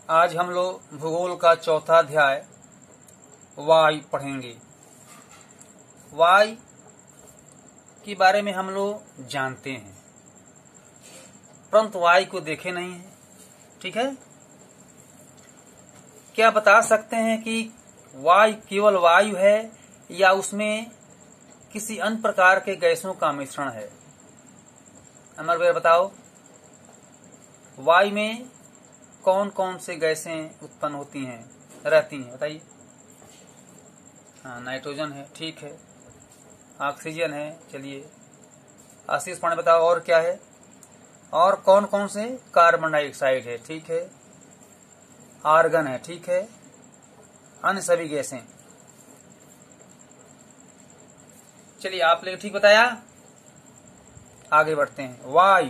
आज हम लोग भूगोल का चौथा अध्याय वायु पढ़ेंगे। वायु के बारे में हम लोग जानते हैं, परंतु वायु को देखे नहीं है। ठीक है, क्या बता सकते हैं कि वायु केवल वायु है या उसमें किसी अन्य प्रकार के गैसों का मिश्रण है? अमर भैया बताओ, वायु में कौन कौन से गैसें उत्पन्न होती हैं, रहती हैं? बताइए। हाँ, नाइट्रोजन है, ठीक है, ऑक्सीजन है। चलिए आशीष पांडे बताओ, और क्या है? और कौन कौन से? कार्बन डाइऑक्साइड है, ठीक है, आर्गन है, ठीक है, अन्य सभी गैसें। चलिए आप लोग ठीक बताया, आगे बढ़ते हैं। वायु,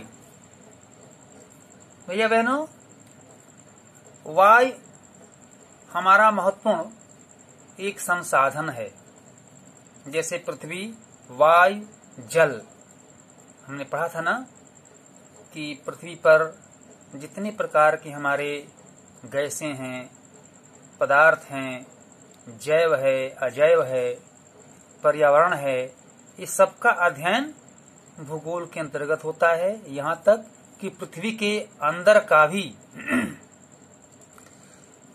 भैया बहनों, वायु हमारा महत्वपूर्ण एक संसाधन है। जैसे पृथ्वी, वायु, जल, हमने पढ़ा था ना कि पृथ्वी पर जितने प्रकार के हमारे गैसें हैं, पदार्थ हैं, जैव है, अजैव है, पर्यावरण है, इस सब का अध्ययन भूगोल के अंतर्गत होता है। यहाँ तक कि पृथ्वी के अंदर का भी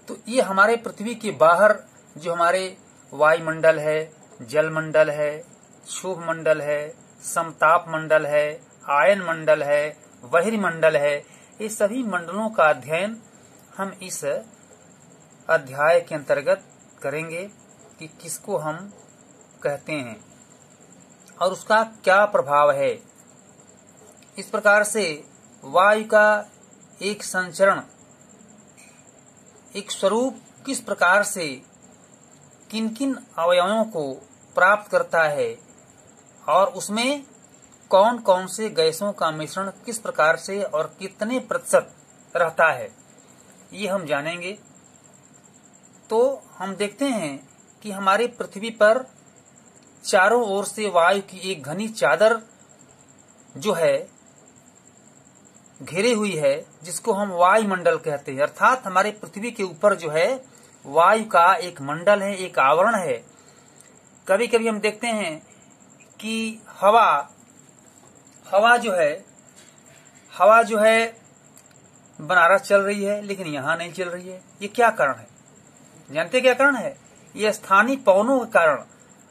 तो ये हमारे पृथ्वी के बाहर जो हमारे वायुमंडल है, जलमंडल है, क्षोभ मंडल है, समताप मंडल है, आयन मंडल है, बहिर्मंडल है, ये सभी मंडलों का अध्ययन हम इस अध्याय के अंतर्गत करेंगे कि किसको हम कहते हैं और उसका क्या प्रभाव है। इस प्रकार से वायु का एक संचरण, एक स्वरूप किस प्रकार से किन किन अवयवों को प्राप्त करता है और उसमें कौन कौन से गैसों का मिश्रण किस प्रकार से और कितने प्रतिशत रहता है, ये हम जानेंगे। तो हम देखते हैं कि हमारी पृथ्वी पर चारों ओर से वायु की एक घनी चादर जो है घेरे हुई है, जिसको हम वायुमंडल कहते हैं। अर्थात हमारे पृथ्वी के ऊपर जो है वायु का एक मंडल है, एक आवरण है। कभी कभी हम देखते हैं कि हवा जो है बनारस चल रही है, लेकिन यहाँ नहीं चल रही है। ये क्या कारण है? जानते क्या कारण है? ये स्थानीय पवनों के कारण,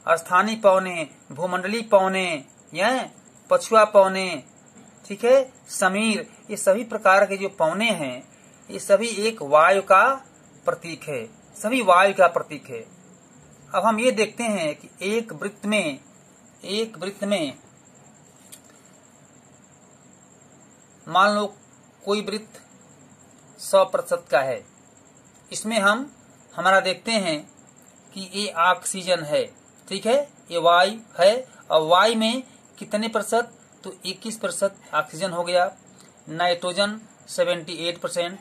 स्थानीय पवने, भूमंडलीय पवने या पछुआ पवने, ठीक है, समीर, ये सभी प्रकार के जो पवने हैं, ये सभी एक वायु का प्रतीक है, सभी वायु का प्रतीक है। अब हम ये देखते हैं कि एक वृत्त में मान लो कोई वृत्त 100% का है, इसमें हमारा देखते हैं कि ये ऑक्सीजन है, ठीक है, ये वायु है, और वायु में कितने प्रतिशत? तो 21% ऑक्सीजन हो गया, नाइट्रोजन 78%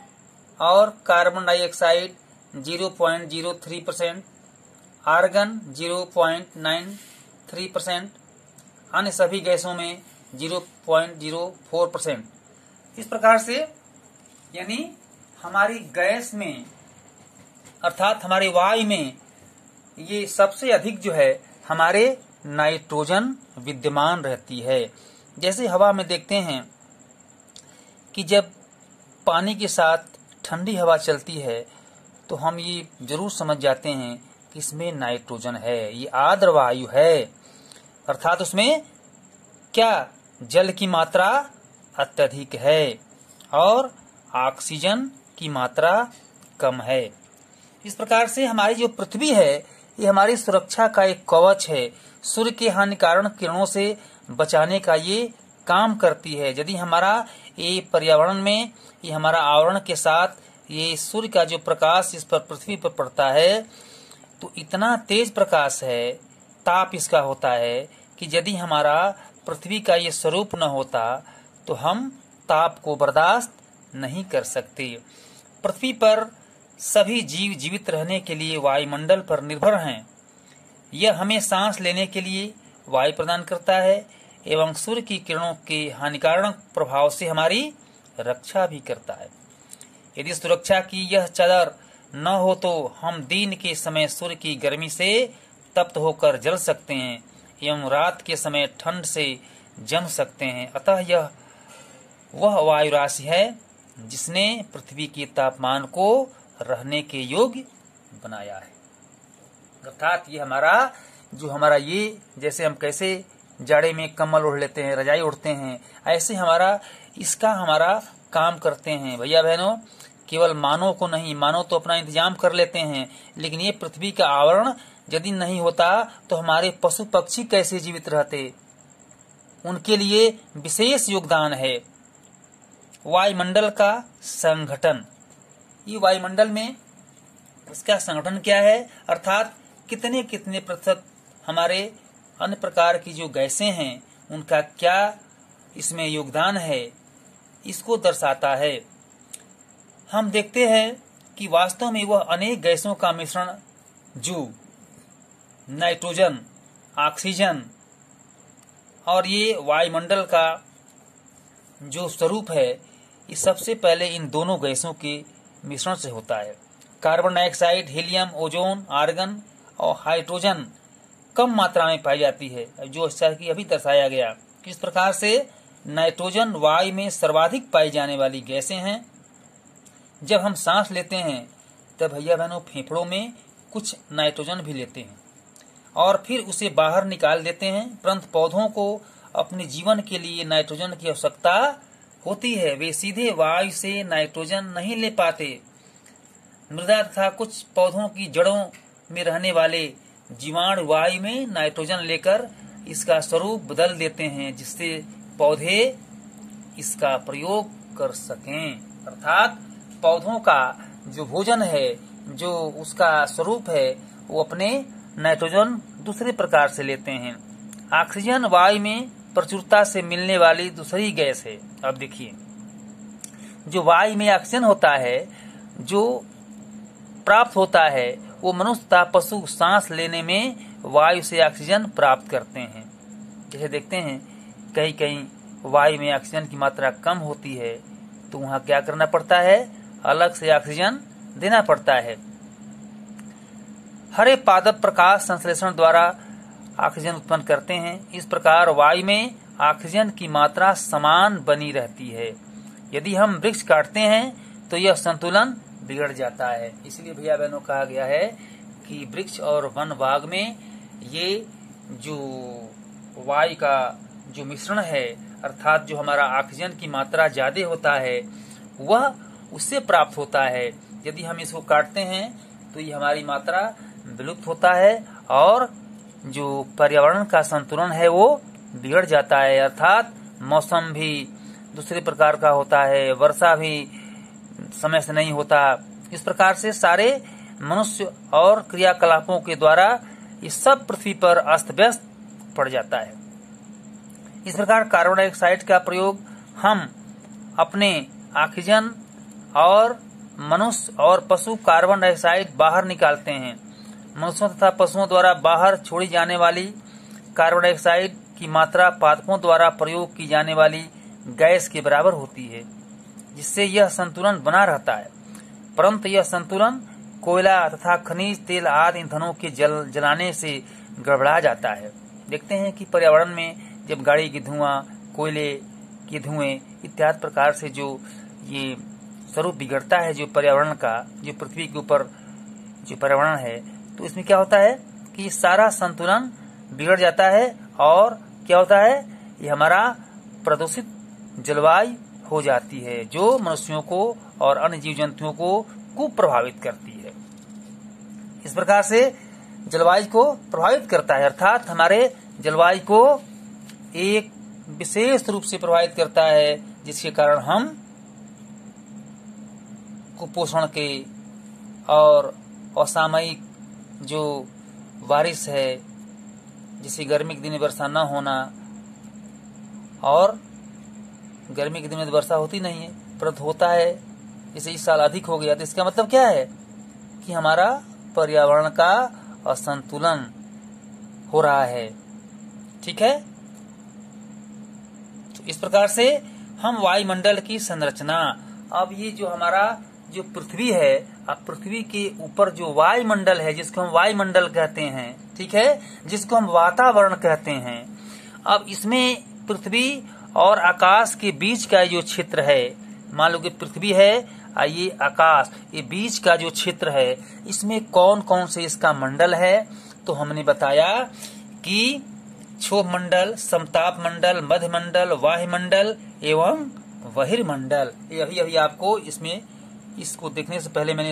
और कार्बन डाइऑक्साइड 0.03%, आर्गन 0.93%, अन्य सभी गैसों में 0.04%। इस प्रकार से यानी हमारी गैस में अर्थात हमारे वायु में ये सबसे अधिक जो है हमारे नाइट्रोजन विद्यमान रहती है। जैसे हवा में देखते हैं कि जब पानी के साथ ठंडी हवा चलती है तो हम ये जरूर समझ जाते हैं कि इसमें नाइट्रोजन है, ये आर्द्र वायु है। अर्थात उसमें क्या? जल की मात्रा अत्यधिक है और ऑक्सीजन की मात्रा कम है। इस प्रकार से हमारी जो पृथ्वी है ये हमारी सुरक्षा का एक कवच है। सूर्य के हानिकारक किरणों से बचाने का ये काम करती है। यदि हमारा ये पर्यावरण में ये हमारा आवरण के साथ ये सूर्य का जो प्रकाश इस पर पृथ्वी पर पड़ता है तो इतना तेज प्रकाश है, ताप इसका होता है कि यदि हमारा पृथ्वी का ये स्वरूप न होता तो हम ताप को बर्दाश्त नहीं कर सकते। पृथ्वी पर सभी जीव जीवित रहने के लिए वायुमंडल पर निर्भर हैं। यह हमें सांस लेने के लिए वायु प्रदान करता है एवं सूर्य की किरणों के हानिकारक प्रभाव से हमारी रक्षा भी करता है। यदि सुरक्षा की यह चादर न हो तो हम दिन के समय सूर्य की गर्मी से तप्त होकर जल सकते हैं एवं रात के समय ठंड से जम सकते हैं। अतः यह वह वायु राशि है जिसने पृथ्वी के तापमान को रहने के योग्य बनाया है। अर्थात ये हमारा ये जैसे हम कैसे जाड़े में कम्बल ओढ़ लेते हैं, रजाई ओढ़ते हैं, ऐसे हमारा काम करते हैं। भैया बहनों, केवल मानव को नहीं, मानव तो अपना इंतजाम कर लेते हैं, लेकिन ये पृथ्वी का आवरण यदि नहीं होता तो हमारे पशु पक्षी कैसे जीवित रहते। उनके लिए विशेष योगदान है वायुमंडल का संगठन। ये वायुमंडल में इसका संगठन क्या है, अर्थात कितने कितने प्रतिशत हमारे अन्य प्रकार की जो गैसें हैं उनका क्या इसमें योगदान है, इसको दर्शाता है। हम देखते हैं कि वास्तव में वह अनेक गैसों का मिश्रण जो नाइट्रोजन, ऑक्सीजन और ये वायुमंडल का जो स्वरूप है, ये सबसे पहले इन दोनों गैसों के मिश्रण से होता है। Carbon dioxide, helium, ozone, argon और हाइड्रोजन कम मात्रा में पाई जाती है, जो जैसा कि अभी दर्शाया गया। इस प्रकार से नाइट्रोजन वायु में सर्वाधिक पाई जाने वाली गैसें हैं। जब हम सांस लेते हैं तब भैया बहनों फेफड़ों में कुछ नाइट्रोजन भी लेते हैं और फिर उसे बाहर निकाल देते हैं, परंतु पौधों को अपने जीवन के लिए नाइट्रोजन की आवश्यकता होती है। वे सीधे वायु से नाइट्रोजन नहीं ले पाते। मृदा तथा कुछ पौधों की जड़ों में रहने वाले जीवाणु वायु में नाइट्रोजन लेकर इसका स्वरूप बदल देते हैं, जिससे पौधे इसका प्रयोग कर सकें। अर्थात पौधों का जो भोजन है, जो उसका स्वरूप है, वो अपने नाइट्रोजन दूसरे प्रकार से लेते हैं। ऑक्सीजन वायु में प्रचुरता से मिलने वाली दूसरी गैस है। अब देखिए, जो वायु में ऑक्सीजन होता है, जो प्राप्त होता है, वो मनुष्य तथा पशु सांस लेने में वायु से ऑक्सीजन प्राप्त करते हैं। जैसे देखते हैं कहीं कहीं वायु में ऑक्सीजन की मात्रा कम होती है तो वहाँ क्या करना पड़ता है, अलग से ऑक्सीजन देना पड़ता है। हरे पादप प्रकाश संश्लेषण द्वारा ऑक्सीजन उत्पन्न करते हैं। इस प्रकार वायु में ऑक्सीजन की मात्रा समान बनी रहती है। यदि हम वृक्ष काटते हैं तो यह संतुलन बिगड़ जाता है। इसलिए भैया बहनों कहा गया है कि वृक्ष और वन बाग में ये जो वायु का जो मिश्रण है, अर्थात जो हमारा ऑक्सीजन की मात्रा ज्यादा होता है, वह उससे प्राप्त होता है। यदि हम इसको काटते हैं तो ये हमारी मात्रा विलुप्त होता है और जो पर्यावरण का संतुलन है वो बिगड़ जाता है। अर्थात मौसम भी दूसरे प्रकार का होता है, वर्षा भी समय से नहीं होता। इस प्रकार से सारे मनुष्य और क्रियाकलापों के द्वारा ये सब पृथ्वी पर अस्त व्यस्त पड़ जाता है। इस प्रकार कार्बन डाइऑक्साइड का प्रयोग हम अपने ऑक्सीजन और मनुष्य और पशु कार्बन डाइऑक्साइड बाहर निकालते हैं। मनुष्यों तथा पशुओं द्वारा बाहर छोड़ी जाने वाली कार्बन डाइऑक्साइड की मात्रा पादपों द्वारा प्रयोग की जाने वाली गैस के बराबर होती है, जिससे यह संतुलन बना रहता है। परंतु यह संतुलन कोयला तथा खनिज तेल आदि ईंधनों के जलाने से गड़बड़ा जाता है। देखते हैं कि पर्यावरण में जब गाड़ी की धुआं, कोयले के धुएं इत्यादि प्रकार से जो ये स्वरूप बिगड़ता है, जो पर्यावरण का, जो पृथ्वी के ऊपर जो पर्यावरण है, तो इसमें क्या होता है कि सारा संतुलन बिगड़ जाता है और क्या होता है, ये हमारा प्रदूषित जलवायु हो जाती है, जो मनुष्यों को और अन्य जीव जंतुओं को कुप्रभावित करती है। इस प्रकार से जलवायु को प्रभावित करता है, अर्थात हमारे जलवायु को एक विशेष रूप से प्रभावित करता है, जिसके कारण हम कुपोषण के और असामयिक जो बारिश है, जैसे गर्मी के दिन में वर्षा न होना, और गर्मी के दिन में वर्षा होती नहीं है परंतु होता है, जैसे इस साल अधिक हो गया, तो इसका मतलब क्या है कि हमारा पर्यावरण का असंतुलन हो रहा है। ठीक है, तो इस प्रकार से हम वायुमंडल की संरचना, अब ये जो हमारा जो पृथ्वी है, अब पृथ्वी के ऊपर जो वायुमंडल है, जिसको हम वायुमंडल कहते हैं, ठीक है, जिसको हम वातावरण कहते हैं, अब इसमें पृथ्वी और आकाश के बीच का जो क्षेत्र है, मान लो कि पृथ्वी है और ये आकाश, ये बीच का जो क्षेत्र है, इसमें कौन कौन से इसका मंडल है। तो हमने बताया कि क्षोभ मंडल, समताप मंडल, मध्य मंडल, वायुमंडल एवं बहिर्मंडल। यही आपको इसमें, इसको देखने से पहले मैंने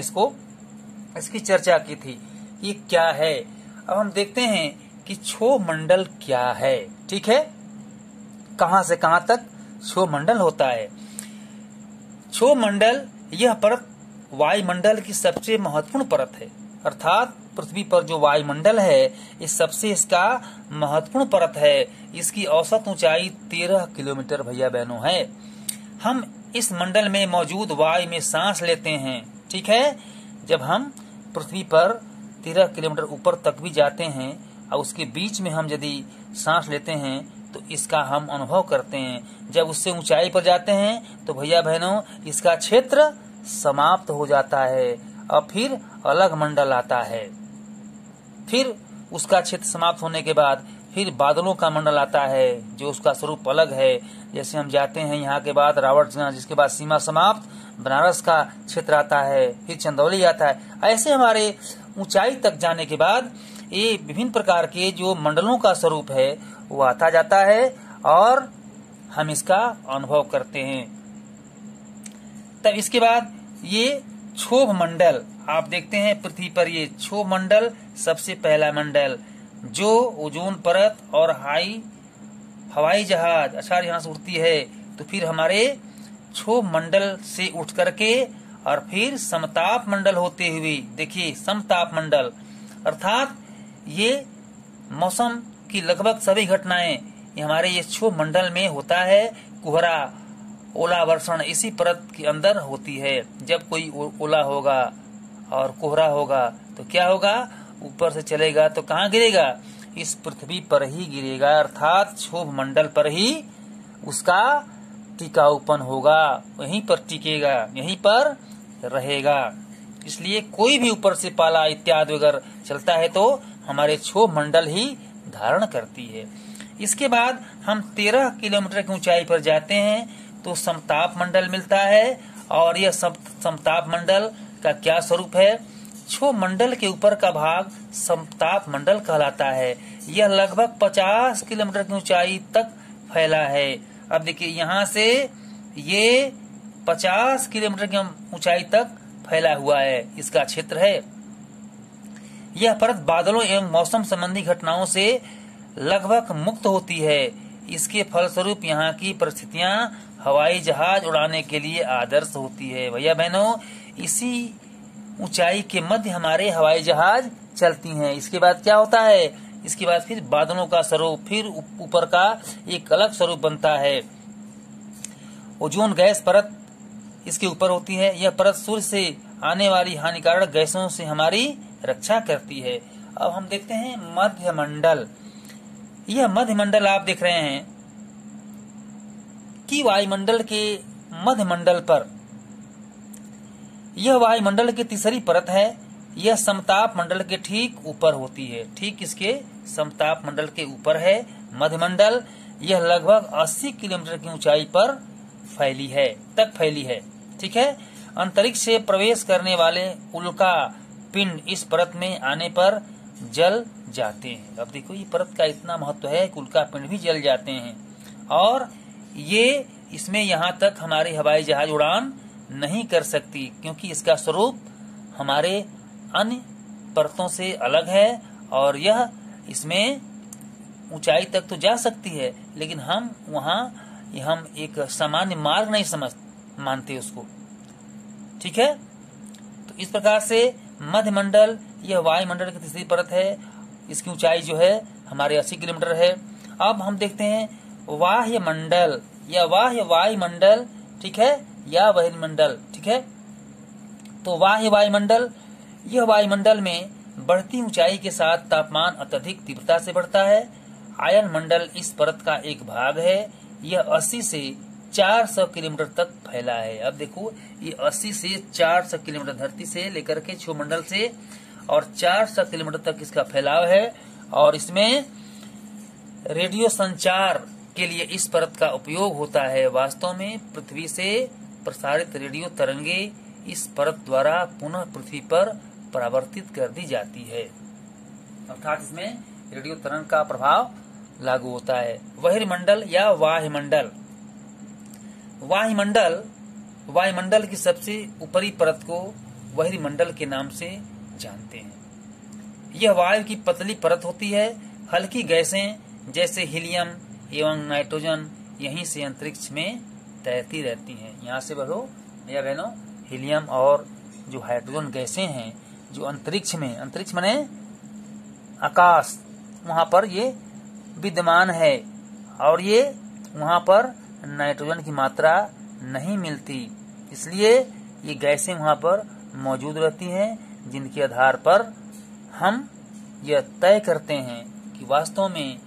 इसकी चर्चा की थी, ये क्या है। अब हम देखते हैं कि क्षोभ मंडल क्या है, ठीक है, कहां से कहां तक क्षोभ मंडल होता है। क्षोभ मंडल यह परत वायुमंडल की सबसे महत्वपूर्ण परत है, अर्थात पृथ्वी पर जो वायुमंडल है ये सबसे इसका महत्वपूर्ण परत है। इसकी औसत ऊंचाई 13 किलोमीटर भैया बहनों है। हम इस मंडल में मौजूद वायु में सांस लेते हैं, ठीक है। जब हम पृथ्वी पर 13 किलोमीटर ऊपर तक भी जाते हैं और उसके बीच में हम यदि सांस लेते हैं तो इसका हम अनुभव करते हैं। जब उससे ऊंचाई पर जाते हैं तो भैया बहनों इसका क्षेत्र समाप्त हो जाता है और फिर अलग मंडल आता है। फिर उसका क्षेत्र समाप्त होने के बाद फिर बादलों का मंडल आता है, जो उसका स्वरूप अलग है। जैसे हम जाते हैं यहाँ के बाद रावटगंज, जिसके बाद सीमा समाप्त बनारस का क्षेत्र आता है, फिर चंदौली आता है। ऐसे हमारे ऊंचाई तक जाने के बाद ये विभिन्न प्रकार के जो मंडलों का स्वरूप है वो आता जाता है और हम इसका अनुभव करते हैं। तब इसके बाद ये क्षोभ मंडल आप देखते हैं पृथ्वी पर, ये क्षोभ मंडल सबसे पहला मंडल जो ओजोन परत और हवाई जहाज अचार यहाँ से उड़ती है, तो फिर हमारे क्षोभ मंडल से उठ करके और फिर समताप मंडल होते हुए, देखिए समताप मंडल अर्थात ये मौसम की लगभग सभी घटनाएं ये हमारे ये क्षोभ मंडल में होता है। कोहरा, ओला वर्षण इसी परत के अंदर होती है। जब कोई ओला होगा और कोहरा होगा तो क्या होगा, ऊपर से चलेगा तो कहाँ गिरेगा, इस पृथ्वी पर ही गिरेगा, अर्थात क्षोभ मंडल पर ही उसका टिकाऊपन होगा, वहीं पर टिकेगा, यहीं पर रहेगा। इसलिए कोई भी ऊपर से पाला इत्यादि अगर चलता है तो हमारे क्षोभ मंडल ही धारण करती है। इसके बाद हम 13 किलोमीटर की ऊंचाई पर जाते हैं तो समताप मंडल मिलता है। और यह समताप मंडल का क्या स्वरूप है, क्षोभ मंडल के ऊपर का भाग समताप मंडल कहलाता है। यह लगभग 50 किलोमीटर की ऊंचाई तक फैला है। अब देखिए यहाँ से ये 50 किलोमीटर की ऊंचाई तक फैला हुआ है, इसका क्षेत्र है। यह परत बादलों एवं मौसम संबंधी घटनाओं से लगभग मुक्त होती है। इसके फलस्वरूप यहाँ की परिस्थितियां हवाई जहाज उड़ाने के लिए आदर्श होती है। भैया बहनों इसी ऊंचाई के मध्य हमारे हवाई जहाज चलती हैं। इसके बाद क्या होता है, इसके बाद फिर बादलों का स्वरूप, फिर ऊपर का एक अलग स्वरूप बनता है। ओजोन गैस परत इसके ऊपर होती है। यह परत सूर्य से आने वाली हानिकारक गैसों से हमारी रक्षा करती है। अब हम देखते हैं मध्य मंडल। यह मध्य मंडल आप देख रहे हैं कि वायुमंडल के मध्य मंडल पर यह वायुमंडल की तीसरी परत है। यह समताप मंडल के ठीक ऊपर होती है, ठीक इसके समताप मंडल के ऊपर है मध्य मंडल। यह लगभग 80 किलोमीटर की ऊंचाई पर फैली है, ठीक है। अंतरिक्ष से प्रवेश करने वाले उल्का पिंड इस परत में आने पर जल जाते हैं। अब देखो ये परत का इतना महत्व है कि उल्का पिंड भी जल जाते हैं और ये इसमें यहाँ तक हमारे हवाई जहाज उड़ान नहीं कर सकती, क्योंकि इसका स्वरूप हमारे अन्य परतों से अलग है और यह इसमें ऊंचाई तक तो जा सकती है, लेकिन हम एक सामान्य मार्ग नहीं मानते उसको, ठीक है। तो इस प्रकार से मध्य मंडल यह वायुमंडल की तीसरी परत है। इसकी ऊंचाई जो है हमारे 80 किलोमीटर है। अब हम देखते हैं बाह्य मंडल या बाह्य वायुमंडल, ठीक है, या बहिर्मंडल, ठीक है। तो बाह्य वायुमंडल, यह वायुमंडल में बढ़ती ऊंचाई के साथ तापमान अत्यधिक तीव्रता से बढ़ता है। आयन मंडल इस परत का एक भाग है। यह 80 से 400 किलोमीटर तक फैला है। अब देखो ये 80 से 400 किलोमीटर धरती से लेकर के क्षोमंडल से और 400 किलोमीटर तक इसका फैलाव है। और इसमें रेडियो संचार के लिए इस परत का उपयोग होता है। वास्तव में पृथ्वी से प्रसारित रेडियो तरंगे इस परत द्वारा पुनः पृथ्वी पर परावर्तित कर दी जाती है, अर्थात इसमें रेडियो तरंग का प्रभाव लागू होता है। बहिर्मंडल या वायुमंडल। वायुमंडल की सबसे ऊपरी परत को बहिर्मंडल के नाम से जानते हैं। यह वायु की पतली परत होती है। हल्की गैसें जैसे हीलियम एवं नाइट्रोजन यहीं से अंतरिक्ष में तैरती रहती हैं। यहाँ से बढ़ो भैया बहनों, हीलियम और जो हाइड्रोजन गैसें हैं जो अंतरिक्ष माने आकाश, वहाँ पर ये विद्यमान है और ये वहाँ पर नाइट्रोजन की मात्रा नहीं मिलती, इसलिए ये गैसें वहाँ पर मौजूद रहती हैं, जिनके आधार पर हम यह तय करते हैं कि वास्तव में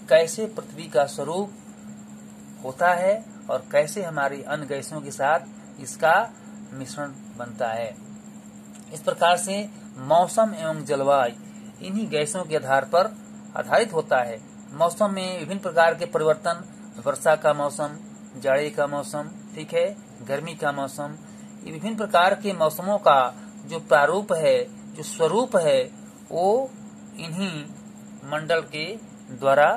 कैसे पृथ्वी का स्वरूप होता है और कैसे हमारी अन्य गैसों के साथ इसका मिश्रण बनता है। इस प्रकार से मौसम एवं जलवायु इन्हीं गैसों के आधार पर आधारित होता है। मौसम में विभिन्न प्रकार के परिवर्तन, वर्षा का मौसम, जाड़े का मौसम, ठीक है, गर्मी का मौसम, ये विभिन्न प्रकार के मौसमों का जो प्रारूप है, जो स्वरूप है, वो इन्हीं मंडल के द्वारा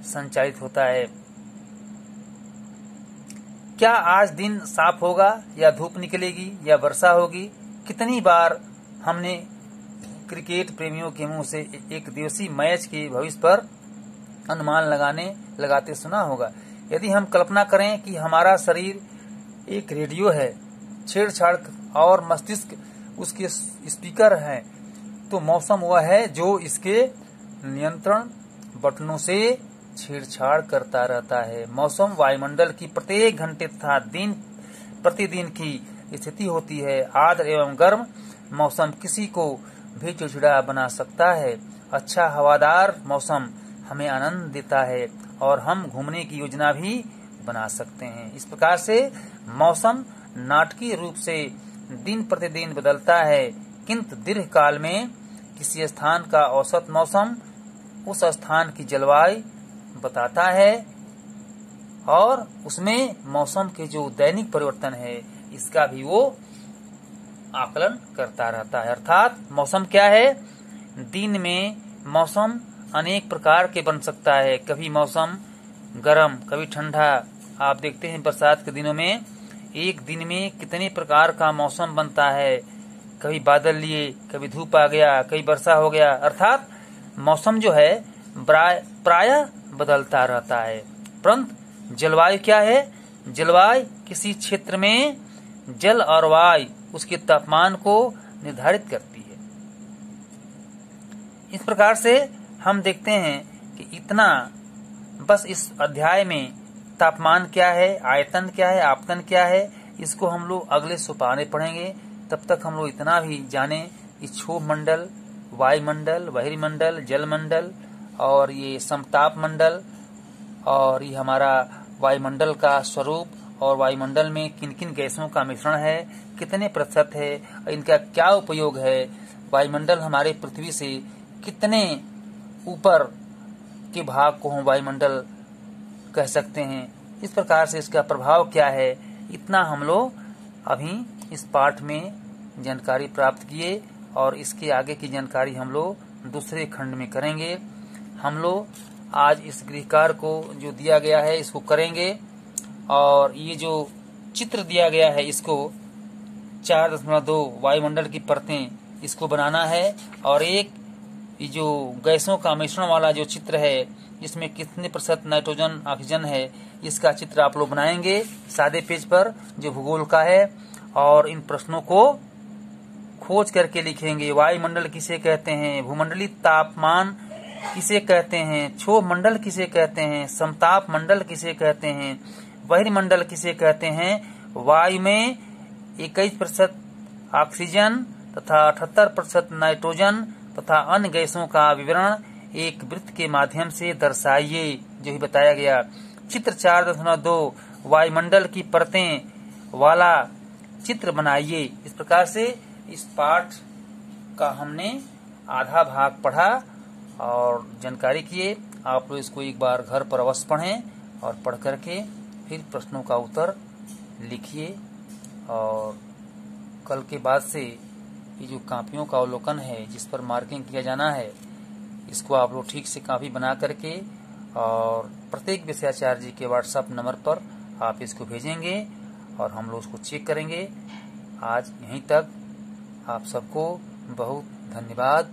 संचालित होता है। क्या आज दिन साफ होगा या धूप निकलेगी या वर्षा होगी? कितनी बार हमने क्रिकेट प्रेमियों के मुंह से एक दिवसीय मैच के भविष्य पर अनुमान लगाते सुना होगा। यदि हम कल्पना करें कि हमारा शरीर एक रेडियो है, छेड़छाड़ और मस्तिष्क उसके स्पीकर हैं, तो मौसम वह है जो इसके नियंत्रण बटनों से छेड़छाड़ करता रहता है। मौसम वायुमंडल की प्रत्येक घंटे तथा दिन प्रतिदिन की स्थिति होती है। आर्द्र एवं गर्म मौसम किसी को भी चिड़चिड़ा बना सकता है। अच्छा हवादार मौसम हमें आनंद देता है और हम घूमने की योजना भी बना सकते हैं। इस प्रकार से मौसम नाटकीय रूप से दिन प्रतिदिन बदलता है, किंतु दीर्घ काल में किसी स्थान का औसत मौसम उस स्थान की जलवायु बताता है और उसमें मौसम के जो दैनिक परिवर्तन है इसका भी वो आकलन करता रहता है। अर्थात मौसम क्या है? दिन में मौसम अनेक प्रकार के बन सकता है। कभी मौसम गर्म, कभी ठंडा। आप देखते हैं बरसात के दिनों में एक दिन में कितने प्रकार का मौसम बनता है। कभी बादल लिए, कभी धूप आ गया, कभी वर्षा हो गया। अर्थात मौसम जो है प्रायः बदलता रहता है। परंतु जलवायु क्या है? जलवायु किसी क्षेत्र में जल और वायु उसके तापमान को निर्धारित करती है। इस प्रकार से हम देखते हैं कि इतना बस इस अध्याय में तापमान क्या है, आयतन क्या है, आपतन क्या है, इसको हम लोग अगले सोपाने पढ़ेंगे। तब तक हम लोग इतना भी जाने कि क्षोभ मंडल, वायुमंडल, बहिर्मंडल, जलमंडल और ये समताप मंडल और ये हमारा वायुमंडल का स्वरूप और वायुमंडल में किन किन गैसों का मिश्रण है, कितने प्रतिशत है, इनका क्या उपयोग है, वायुमंडल हमारे पृथ्वी से कितने ऊपर के भाग को हम वायुमंडल कह सकते हैं, इस प्रकार से इसका प्रभाव क्या है, इतना हम लोग अभी इस पाठ में जानकारी प्राप्त किए और इसके आगे की जानकारी हम लोग दूसरे खंड में करेंगे। हम लोग आज इस गृहकार को जो दिया गया है इसको करेंगे और ये जो चित्र दिया गया है इसको 4.2 वायुमंडल की परतें इसको बनाना है और एक ये जो गैसों का मिश्रण वाला जो चित्र है इसमें कितने प्रतिशत नाइट्रोजन ऑक्सीजन है इसका चित्र आप लोग बनाएंगे सादे पेज पर जो भूगोल का है और इन प्रश्नों को खोज करके लिखेंगे। वायुमंडल किसे कहते हैं, भूमंडलीय तापमान किसे कहते हैं, क्षोभ मंडल किसे कहते हैं, समताप मंडल किसे कहते हैं, बहिर्मंडल किसे कहते हैं। वायु में 21% ऑक्सीजन तथा 78% नाइट्रोजन तथा अन्य गैसों का विवरण एक वृत्त के माध्यम से दर्शाइए, जो ही बताया गया। चित्र 4.2 वायुमंडल की परतें वाला चित्र बनाइए। इस प्रकार से इस पाठ का हमने आधा भाग पढ़ा और जानकारी किए। आप लोग इसको एक बार घर पर अवश्य पढ़ें और पढ़ करके फिर प्रश्नों का उत्तर लिखिए। और कल के बाद से ये जो कापियों का अवलोकन है जिस पर मार्किंग किया जाना है, इसको आप लोग ठीक से कापी बना करके और प्रत्येक विषयाचार्य जी के व्हाट्सएप नंबर पर आप इसको भेजेंगे और हम लोग उसको चेक करेंगे। आज यहीं तक। आप सबको बहुत धन्यवाद।